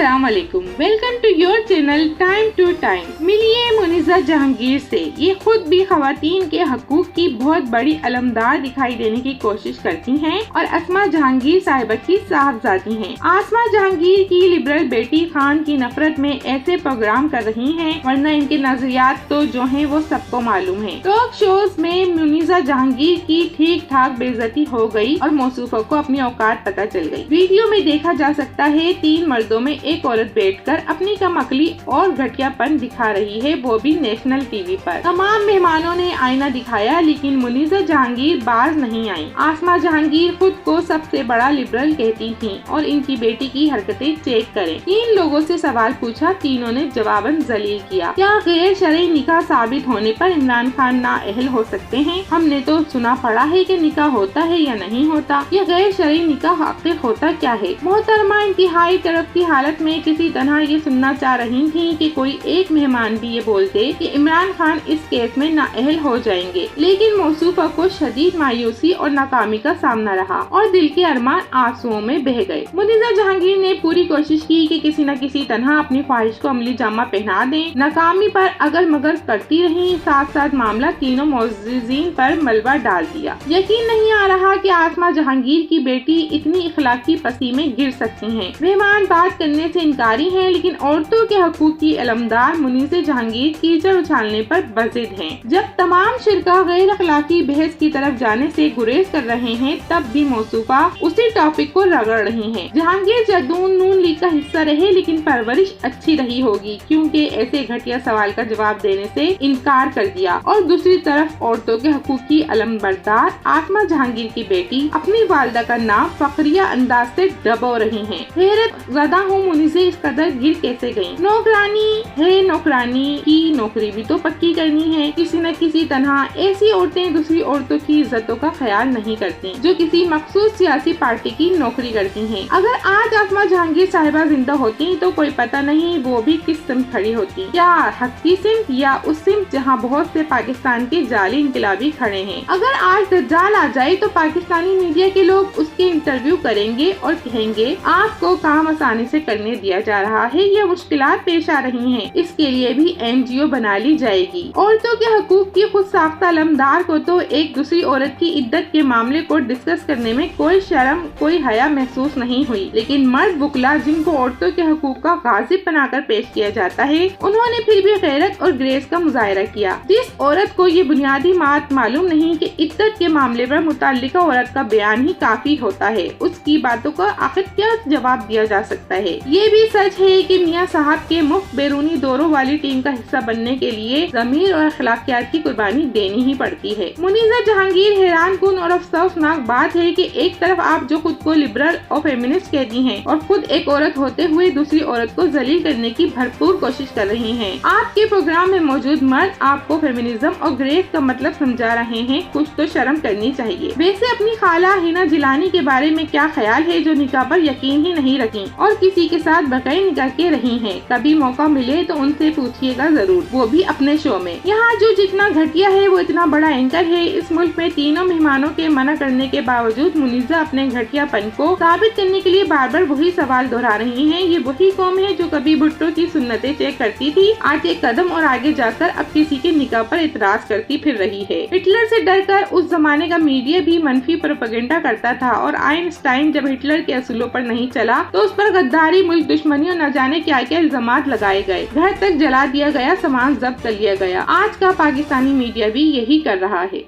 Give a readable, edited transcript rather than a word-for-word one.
अस्सलाम वालेकुम, welcome to your channel time to time. मिलिए मुनीज़ा जहांगीर से। ये खुद भी खवातीन के हकूक की बहुत बड़ी अलमदार दिखाई देने की कोशिश करती हैं और आसमा जहांगीर साहिबा की साहबजादी हैं। आसमा जहांगीर की लिबरल बेटी खान की नफरत में ऐसे प्रोग्राम कर रही हैं, वरना इनके नजरियात तो जो हैं वो सबको मालूम है। टॉक शोज में मुनीज़ा जहांगीर की ठीक ठाक बेइज्जती हो गई और मौसूफा को अपनी औकात पता चल गई। वीडियो में देखा जा सकता है 3 मर्दों में एक औरत बैठकर अपनी कम अकली और घटियापन दिखा रही है, वो भी नेशनल टीवी पर। तमाम मेहमानों ने आईना दिखाया लेकिन मुनीज़ा जहांगीर बाज नहीं आई। आसमा जहांगीर खुद को सबसे बड़ा लिबरल कहती थीं और इनकी बेटी की हरकतें चेक करें। 3 लोगों से सवाल पूछा, तीनों ने जवाबन जलील किया। क्या गैर शरई निकाह साबित होने पर इमरान खान नाअहल हो सकते हैं? हमने तो सुना पड़ा है कि निकाह होता है या नहीं होता। यह गैर शरई निकाह आखिर होता क्या है? मोहतरमा इंतहाई तरफ की हालत में किसी तरह ये सुनना चाह रही थी कि कोई एक मेहमान भी ये बोलते कि इमरान खान इस केस में नाअहल हो जाएंगे, लेकिन मौसूफा को शदीद मायूसी और नाकामी का सामना रहा और दिल के अरमान आंसुओं में बह गए। मुनीज़ा जहांगीर ने पूरी कोशिश की कि किसी न किसी तरह अपनी ख्वाहिश को अमली जामा पहना दें। नाकामी पर अगर मगर करती रही, साथ साथ मामला तीनों मुअज़्ज़िज़ीन पर मलबा डाल दिया। यकीन नहीं आ रहा कि आसमा जहांगीर की बेटी इतनी इखलाकी पसी में गिर सकती हैं। मेहमान बात करने से इनकारी हैं, लेकिन औरतों के हकूक की अलमदार मुनीज़ा जहांगीर कीचड़ उछालने पर बज़िद हैं। जब तमाम शिरका गैर अखलाकी बहस की तरफ जाने से गुरेज कर रहे हैं, तब भी मौसूफा उसी टॉपिक को रगड़ रही हैं। जहांगीर जदून नून लीग का हिस्सा रहे, लेकिन परवरिश अच्छी रही होगी क्योंकि ऐसे घटिया सवाल का जवाब देने से इनकार कर दिया। और दूसरी तरफ औरतों के हकूक की अलमबरदार आसमा जहांगीर की बेटी अपनी वालिदा का नाम फखरिया अंदाज से डबो रही हैं। हैरत ज़दा हूँ मुनीज़ा इस कदर गिर कैसे गयी। नौकरानी है, नौकरानी की नौकरी भी तो पक्की करनी है। किसी न किसी तरह ऐसी औरतें दूसरी औरतों की इज्जतों का ख्याल नहीं करती जो किसी मखसूस सियासी पार्टी की नौकरी करती हैं। अगर आज आसमा जहांगीर साहिबा जिंदा होती तो कोई पता नहीं वो भी किस सिमत खड़ी होती, क्या हक की सिमत या उस सिमत जहाँ बहुत से पाकिस्तान के जाली इनकलाबी खड़े हैं। अगर आज दज्जाल आ जाए तो पाकिस्तानी मीडिया के लोग उसके इंटरव्यू करेंगे और कहेंगे आपको काम आसानी से करने दिया जा रहा है या मुश्किलात पेश आ रही हैं, इसके लिए भी NGO बना ली जाएगी। औरतों के हकूक की खुद साख्ता अलमदार को तो एक दूसरी औरत की इद्दत के मामले को डिस्कस करने में कोई शर्म कोई हया महसूस नहीं हुई, लेकिन मर्द बुकला जिनको औरतों के हकूक का गाजिब बनाकर पेश किया जाता है, उन्होंने फिर भी गैरत और ग्रेस का मुजाहरा किया। जिस औरत को ये बुनियादी बात मालूम नहीं कि इद्दत के मामले पर मुताल्लिका औरत का बयान ही काफी होता है, उसकी बातों का आखिर क्या जवाब दिया जा सकता है। ये भी सच है कि मियां साहब के मुफ्त बैरूनी दौरों वाली टीम का हिस्सा बनने के लिए ज़मीर और अखलाकियात की कुर्बानी देनी ही पड़ती है। मुनीज़ा जहांगीर हैरान कुन और अफसोसनाक बात है कि एक तरफ आप जो खुद को लिबरल और फेमिनिस्ट कहती हैं और खुद एक औरत होते हुए दूसरी औरत को जलील करने की भरपूर कोशिश कर रही हैं। आपके प्रोग्राम में मौजूद मर्द आपको फेमिनिज्म और ग्रेस का मतलब समझा रहे हैं, कुछ तो शर्म करनी चाहिए। वैसे अपनी खाला हिना जिलानी के बारे में क्या ख्याल है जो निकाह पर यकीन ही नहीं रखी और किसी के साथ बगैर निकाह के रही हैं? कभी मौका मिले तो उनसे पूछिएगा जरूर, वो भी अपने शो में। यहाँ जो जितना घटिया है वो इतना बड़ा एंकर है। इस मुल्क में तीनों मेहमानों के मना करने के बावजूद मुनीज़ा अपने घटियापन को साबित करने के लिए बार बार वही सवाल दोहरा रही हैं। ये वही कौम है जो कभी भुट्टो की सुन्नतें चेक करती थी, आज एक कदम और आगे जाकर अब किसी के निकाह पर इतराज करती फिर रही है। हिटलर से डरकर उस जमाने का मीडिया भी मनफी प्रोपेगेंडा करता था और आइंस्टाइन जब हिटलर के असूलों पर नहीं चला तो उस पर गद्दारी, मुल्क दुश्मनी और न जाने क्या क्या इल्जामात लगाए गए। घर तक जला दिया गया, सामान जब्त कर लिया गया। आज का पाकिस्तानी मीडिया भी यही कर रहा है।